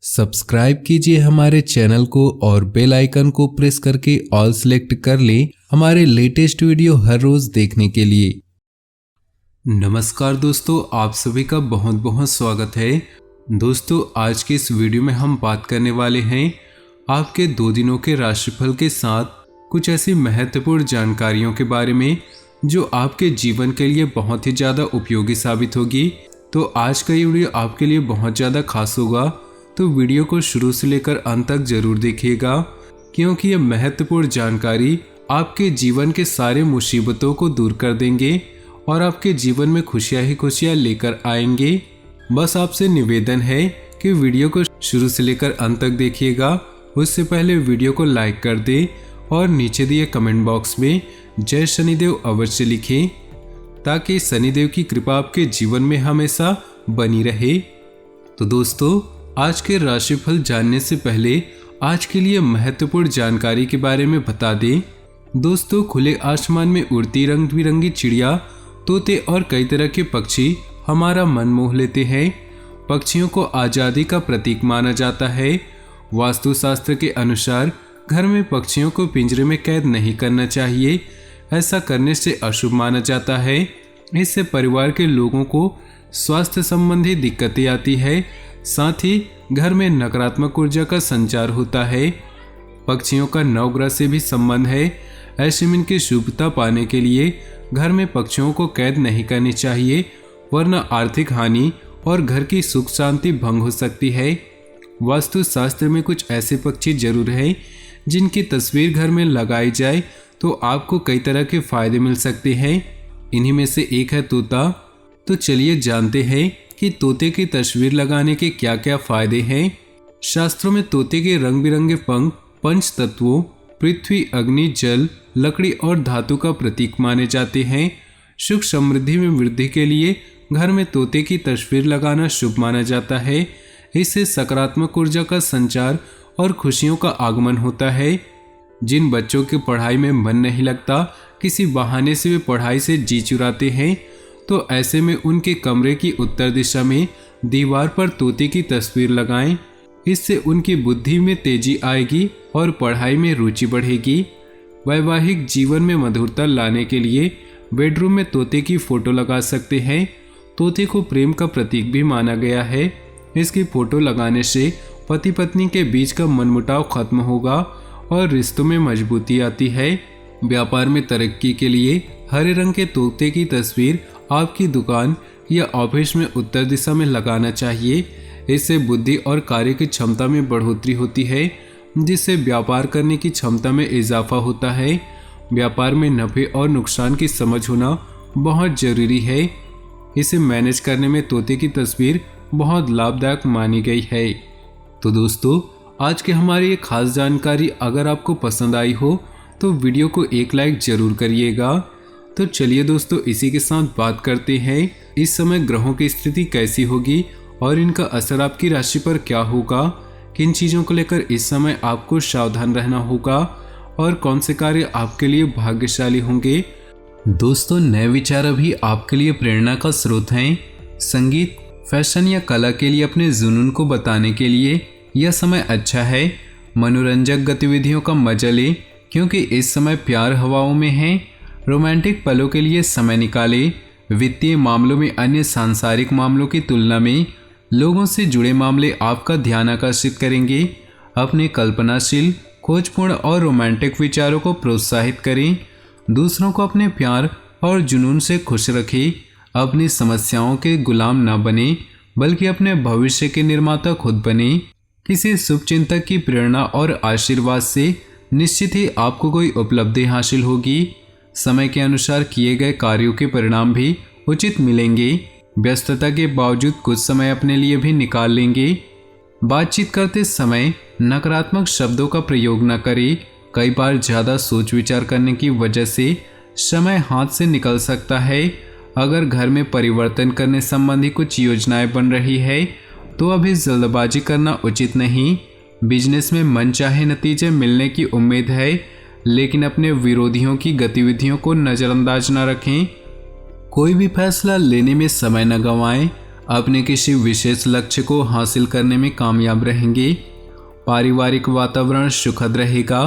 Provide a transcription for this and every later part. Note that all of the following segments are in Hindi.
सब्सक्राइब कीजिए हमारे चैनल को और बेल आइकन को प्रेस करके ऑल सेलेक्ट कर लें हमारे लेटेस्ट वीडियो हर रोज देखने के लिए। नमस्कार दोस्तों, आप सभी का बहुत बहुत स्वागत है। दोस्तों, आज के इस वीडियो में हम बात करने वाले हैं आपके 2 दिनों के राशिफल के साथ कुछ ऐसी महत्वपूर्ण जानकारियों के बारे में जो आपके जीवन के लिए बहुत ही ज़्यादा उपयोगी साबित होगी। तो आज का ये वीडियो आपके लिए बहुत ज़्यादा खास होगा, तो वीडियो को शुरू से लेकर अंत तक जरूर देखिएगा, क्योंकि ये महत्वपूर्ण जानकारी आपके जीवन के सारे मुसीबतों को दूर कर देंगे और आपके जीवन में खुशियां ही खुशियां लेकर आएंगे। बस आपसे निवेदन है कि वीडियो को शुरू से लेकर अंत तक देखिएगा। उससे पहले वीडियो को लाइक कर दें और नीचे दिए कमेंट बॉक्स में जय शनिदेव अवश्य लिखें, ताकि शनिदेव की कृपा आपके जीवन में हमेशा बनी रहे। तो दोस्तों, आज के राशिफल जानने से पहले आज के लिए महत्वपूर्ण जानकारी के बारे में बता दें। दोस्तों, खुले आसमान में उड़ती रंग बिरंगी चिड़िया, तोते और कई तरह के पक्षी हमारा मन मोह लेते हैं। पक्षियों को आज़ादी का प्रतीक माना जाता है। वास्तुशास्त्र के अनुसार घर में पक्षियों को पिंजरे में कैद नहीं करना चाहिए। ऐसा करने से अशुभ माना जाता है। इससे परिवार के लोगों को स्वास्थ्य संबंधी दिक्कतें आती है, साथ ही घर में नकारात्मक ऊर्जा का संचार होता है। पक्षियों का नवग्रह से भी संबंध है। ऐसे में इनकी शुभता पाने के लिए घर में पक्षियों को कैद नहीं करनी चाहिए, वरना आर्थिक हानि और घर की सुख शांति भंग हो सकती है। वास्तुशास्त्र में कुछ ऐसे पक्षी जरूर हैं जिनकी तस्वीर घर में लगाई जाए तो आपको कई तरह के फायदे मिल सकते हैं। इन्हीं में से एक है तोता। तो चलिए जानते हैं कि तोते की तस्वीर लगाने के क्या क्या फायदे हैं। शास्त्रों में तोते के रंग बिरंगे पंख पंच तत्वों पृथ्वी, अग्नि, जल, लकड़ी और धातु का प्रतीक माने जाते हैं। सुख समृद्धि में वृद्धि के लिए घर में तोते की तस्वीर लगाना शुभ माना जाता है। इससे सकारात्मक ऊर्जा का संचार और खुशियों का आगमन होता है। जिन बच्चों की पढ़ाई में मन नहीं लगता, किसी बहाने से वे पढ़ाई से जी चुराते हैं, तो ऐसे में उनके कमरे की उत्तर दिशा में दीवार पर तोते की तस्वीर लगाएं। इससे उनकी बुद्धि में तेजी आएगी और पढ़ाई में रुचि बढ़ेगी। वैवाहिक जीवन में मधुरता लाने के लिए बेडरूम में तोते की फोटो लगा सकते हैं। तोते को प्रेम का प्रतीक भी माना गया है। इसकी फोटो लगाने से पति पत्नी के बीच का मनमुटाव खत्म होगा और रिश्तों में मजबूती आती है। व्यापार में तरक्की के लिए हरे रंग के तोते की तस्वीर आपकी दुकान या ऑफिस में उत्तर दिशा में लगाना चाहिए। इससे बुद्धि और कार्य की क्षमता में बढ़ोतरी होती है, जिससे व्यापार करने की क्षमता में इजाफा होता है। व्यापार में नफे और नुकसान की समझ होना बहुत जरूरी है। इसे मैनेज करने में तोते की तस्वीर बहुत लाभदायक मानी गई है। तो दोस्तों, आज की हमारी ये खास जानकारी अगर आपको पसंद आई हो तो वीडियो को एक लाइक जरूर करिएगा। तो चलिए दोस्तों, इसी के साथ बात करते हैं इस समय ग्रहों की स्थिति कैसी होगी और इनका असर आपकी राशि पर क्या होगा, किन चीज़ों को लेकर इस समय आपको सावधान रहना होगा और कौन से कार्य आपके लिए भाग्यशाली होंगे। दोस्तों, नए विचार अभी आपके लिए प्रेरणा का स्रोत हैं। संगीत, फैशन या कला के लिए अपने जुनून को बताने के लिए यह समय अच्छा है। मनोरंजक गतिविधियों का मजा लें, क्योंकि इस समय प्यार हवाओं में है। रोमांटिक पलों के लिए समय निकालें। वित्तीय मामलों में अन्य सांसारिक मामलों की तुलना में लोगों से जुड़े मामले आपका ध्यान आकर्षित करेंगे। अपने कल्पनाशील, खोजपूर्ण और रोमांटिक विचारों को प्रोत्साहित करें। दूसरों को अपने प्यार और जुनून से खुश रखें। अपनी समस्याओं के गुलाम न बने, बल्कि अपने भविष्य के निर्माता खुद बने। किसी शुभचिंतक की प्रेरणा और आशीर्वाद से निश्चित ही आपको कोई उपलब्धि हासिल होगी। समय के अनुसार किए गए कार्यों के परिणाम भी उचित मिलेंगे। व्यस्तता के बावजूद कुछ समय अपने लिए भी निकाल लेंगे। बातचीत करते समय नकारात्मक शब्दों का प्रयोग न करें। कई बार ज़्यादा सोच विचार करने की वजह से समय हाथ से निकल सकता है। अगर घर में परिवर्तन करने संबंधी कुछ योजनाएं बन रही है तो अभी जल्दबाजी करना उचित नहीं। बिजनेस में मनचाहे नतीजे मिलने की उम्मीद है, लेकिन अपने विरोधियों की गतिविधियों को नज़रअंदाज न रखें। कोई भी फैसला लेने में समय न गंवाएं। अपने किसी विशेष लक्ष्य को हासिल करने में कामयाब रहेंगे। पारिवारिक वातावरण सुखद रहेगा,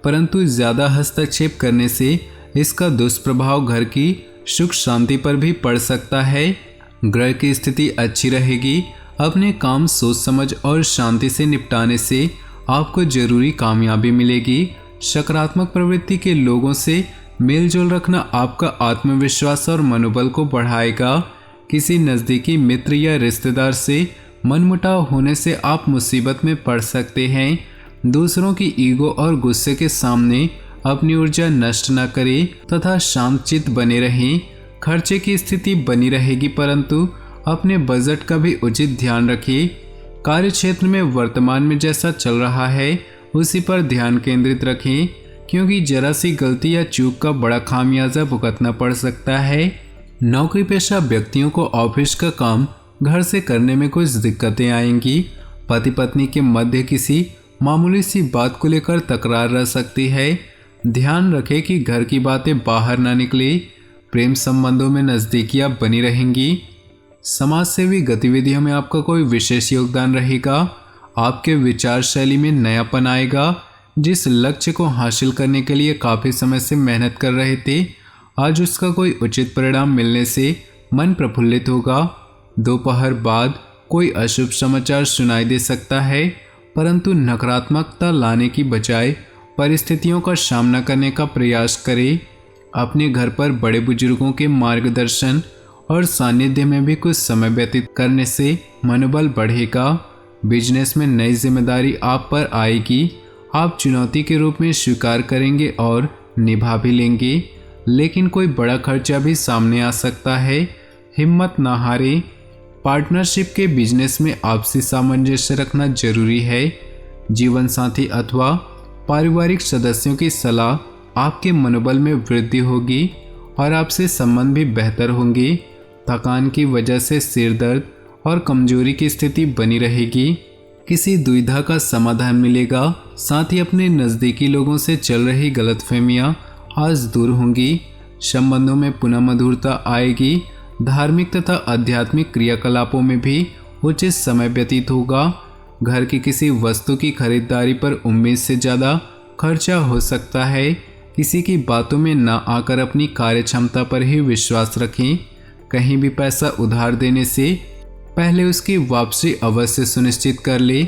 परंतु ज़्यादा हस्तक्षेप करने से इसका दुष्प्रभाव घर की सुख शांति पर भी पड़ सकता है। ग्रह की स्थिति अच्छी रहेगी। अपने काम सोच समझ और शांति से निपटाने से आपको जरूरी कामयाबी मिलेगी। सकारात्मक प्रवृत्ति के लोगों से मेलजोल रखना आपका आत्मविश्वास और मनोबल को बढ़ाएगा। किसी नज़दीकी मित्र या रिश्तेदार से मनमुटाव होने से आप मुसीबत में पड़ सकते हैं। दूसरों की ईगो और गुस्से के सामने अपनी ऊर्जा नष्ट न करें तथा शांतचित्त बने रहें। खर्चे की स्थिति बनी रहेगी, परंतु अपने बजट का भी उचित ध्यान रखें। कार्यक्षेत्र में वर्तमान में जैसा चल रहा है उसी पर ध्यान केंद्रित रखें, क्योंकि जरा सी गलती या चूक का बड़ा खामियाजा भुगतना पड़ सकता है। नौकरी पेशा व्यक्तियों को ऑफिस का काम घर से करने में कुछ दिक्कतें आएंगी। पति पत्नी के मध्य किसी मामूली सी बात को लेकर तकरार रह सकती है। ध्यान रखें कि घर की बातें बाहर ना निकले। प्रेम संबंधों में नज़दीकियां बनी रहेंगी। समाज सेवी गतिविधियों में आपका कोई विशेष योगदान रहेगा। आपके विचार शैली में नयापन आएगा। जिस लक्ष्य को हासिल करने के लिए काफ़ी समय से मेहनत कर रहे थे, आज उसका कोई उचित परिणाम मिलने से मन प्रफुल्लित होगा। दोपहर बाद कोई अशुभ समाचार सुनाई दे सकता है, परंतु नकारात्मकता लाने की बजाय परिस्थितियों का सामना करने का प्रयास करें। अपने घर पर बड़े बुजुर्गों के मार्गदर्शन और सानिध्य में भी कुछ समय व्यतीत करने से मनोबल बढ़ेगा। बिजनेस में नई जिम्मेदारी आप पर आएगी। आप चुनौती के रूप में स्वीकार करेंगे और निभा भी लेंगे, लेकिन कोई बड़ा खर्चा भी सामने आ सकता है। हिम्मत ना हारें। पार्टनरशिप के बिजनेस में आपसी सामंजस्य रखना जरूरी है। जीवन साथी अथवा पारिवारिक सदस्यों की सलाह आपके मनोबल में वृद्धि होगी और आपसे संबंध भी बेहतर होंगे। थकान की वजह से सिर दर्द और कमजोरी की स्थिति बनी रहेगी। किसी दुविधा का समाधान मिलेगा। साथ ही अपने नज़दीकी लोगों से चल रही गलतफहमियां आज दूर होंगी। संबंधों में पुनः मधुरता आएगी। धार्मिक तथा आध्यात्मिक क्रियाकलापों में भी उचित समय व्यतीत होगा। घर की किसी वस्तु की खरीदारी पर उम्मीद से ज़्यादा खर्चा हो सकता है। किसी की बातों में ना आकर अपनी कार्य क्षमता पर ही विश्वास रखें। कहीं भी पैसा उधार देने से पहले उसकी वापसी अवश्य सुनिश्चित कर ले।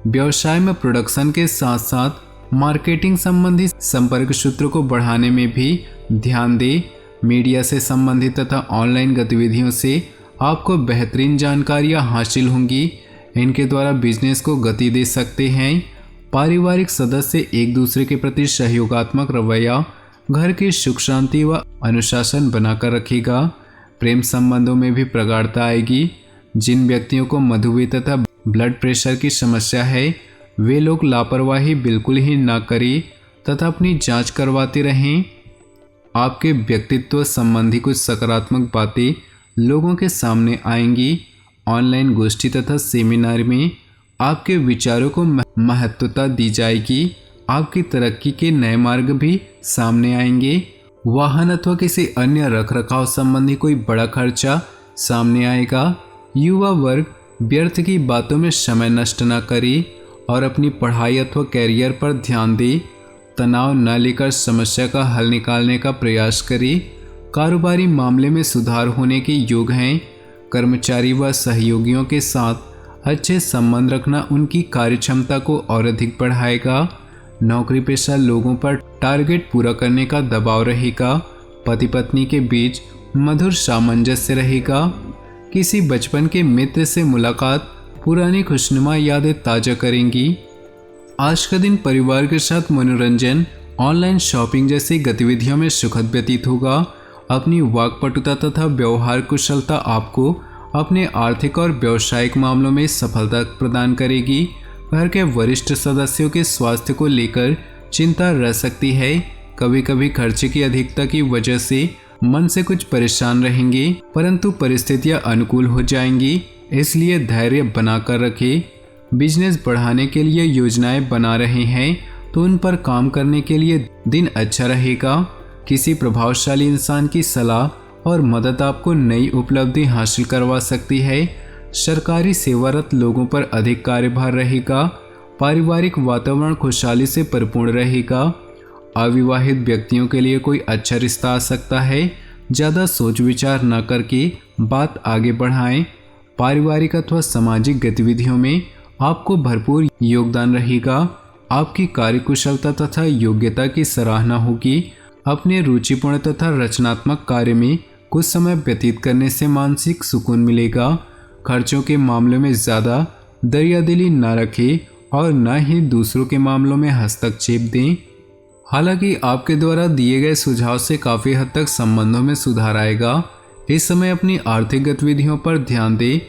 व्यवसाय में प्रोडक्शन के साथ साथ मार्केटिंग संबंधी संपर्क सूत्र को बढ़ाने में भी ध्यान दें। मीडिया से संबंधित तथा ऑनलाइन गतिविधियों से आपको बेहतरीन जानकारियां हासिल होंगी। इनके द्वारा बिजनेस को गति दे सकते हैं। पारिवारिक सदस्य एक दूसरे के प्रति सहयोगात्मक रवैया घर की सुख शांति व अनुशासन बनाकर रखेगा। प्रेम संबंधों में भी प्रगाढ़ता आएगी। जिन व्यक्तियों को मधुमेह तथा ब्लड प्रेशर की समस्या है, वे लोग लापरवाही बिल्कुल ही ना करें तथा अपनी जांच करवाते रहें। आपके व्यक्तित्व संबंधी कुछ सकारात्मक बातें लोगों के सामने आएंगी। ऑनलाइन गोष्ठी तथा सेमिनार में आपके विचारों को महत्वता दी जाएगी। आपकी तरक्की के नए मार्ग भी सामने आएंगे। वाहन अथवा किसी अन्य रखरखाव संबंधी कोई बड़ा खर्चा सामने आएगा। युवा वर्ग व्यर्थ की बातों में समय नष्ट न करे और अपनी पढ़ाई अथवा कैरियर पर ध्यान दे। तनाव न लेकर समस्या का हल निकालने का प्रयास करें। कारोबारी मामले में सुधार होने के योग हैं। कर्मचारी व सहयोगियों के साथ अच्छे संबंध रखना उनकी कार्यक्षमता को और अधिक बढ़ाएगा। नौकरी पेशा लोगों पर टारगेट पूरा करने का दबाव रहेगा। पति पत्नी के बीच मधुर सामंजस्य रहेगा। किसी बचपन के मित्र से मुलाकात पुरानी खुशनुमा यादें ताज़ा करेंगी। आज का दिन परिवार के साथ मनोरंजन, ऑनलाइन शॉपिंग जैसी गतिविधियों में सुखद व्यतीत होगा। अपनी वाक्पटुता तथा व्यवहार कुशलता आपको अपने आर्थिक और व्यावसायिक मामलों में सफलता प्रदान करेगी। घर के वरिष्ठ सदस्यों के स्वास्थ्य को लेकर चिंता रह सकती है। कभी कभी खर्चे की अधिकता की वजह से मन से कुछ परेशान रहेंगे, परंतु परिस्थितियां अनुकूल हो जाएंगी, इसलिए धैर्य बनाकर रखें। बिजनेस बढ़ाने के लिए योजनाएं बना रहे हैं तो उन पर काम करने के लिए दिन अच्छा रहेगा। किसी प्रभावशाली इंसान की सलाह और मदद आपको नई उपलब्धि हासिल करवा सकती है। सरकारी सेवारत लोगों पर अधिक कार्यभार रहेगा। पारिवारिक वातावरण खुशहाली से परिपूर्ण रहेगा। अविवाहित व्यक्तियों के लिए कोई अच्छा रिश्ता आ सकता है। ज़्यादा सोच विचार न करके बात आगे बढ़ाएं। पारिवारिक अथवा सामाजिक गतिविधियों में आपको भरपूर योगदान रहेगा। आपकी कार्यकुशलता तथा योग्यता की सराहना होगी। अपने रुचिपूर्ण तथा रचनात्मक कार्य में कुछ समय व्यतीत करने से मानसिक सुकून मिलेगा। खर्चों के मामले में ज़्यादा दरियादिली न रखें और न ही दूसरों के मामलों में हस्तक्षेप दें। हालांकि आपके द्वारा दिए गए सुझाव से काफ़ी हद तक संबंधों में सुधार आएगा। इस समय अपनी आर्थिक गतिविधियों पर ध्यान दें।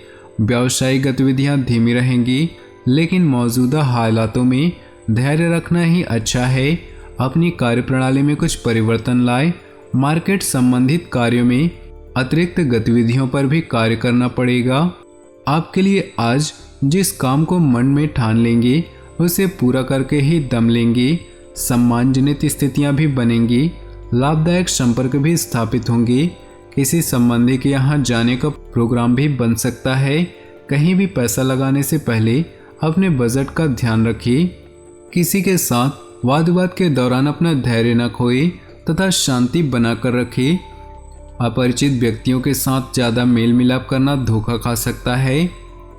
व्यावसायिक गतिविधियां धीमी रहेंगी, लेकिन मौजूदा हालातों में धैर्य रखना ही अच्छा है। अपनी कार्यप्रणाली में कुछ परिवर्तन लाएं। मार्केट संबंधित कार्यों में अतिरिक्त गतिविधियों पर भी कार्य करना पड़ेगा। आपके लिए आज जिस काम को मन में ठान लेंगे उसे पूरा करके ही दम लेंगे। सम्मानजनित स्थितियां भी बनेंगी। लाभदायक संपर्क भी स्थापित होंगे। किसी संबंधी के यहाँ जाने का प्रोग्राम भी बन सकता है। कहीं भी पैसा लगाने से पहले अपने बजट का ध्यान रखिए। किसी के साथ वाद विवाद के दौरान अपना धैर्य न खोए तथा शांति बनाकर रखें। अपरिचित व्यक्तियों के साथ ज़्यादा मेल मिलाप करना धोखा खा सकता है।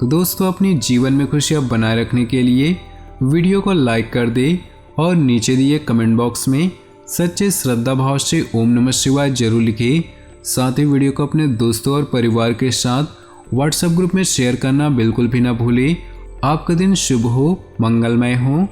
तो दोस्तों, अपनी जीवन में खुशियाँ बनाए रखने के लिए वीडियो को लाइक कर दें और नीचे दिए कमेंट बॉक्स में सच्चे श्रद्धा भाव से ओम नमः शिवाय जरूर लिखें। साथ ही वीडियो को अपने दोस्तों और परिवार के साथ व्हाट्सएप ग्रुप में शेयर करना बिल्कुल भी ना भूलें। आपका दिन शुभ हो, मंगलमय हो।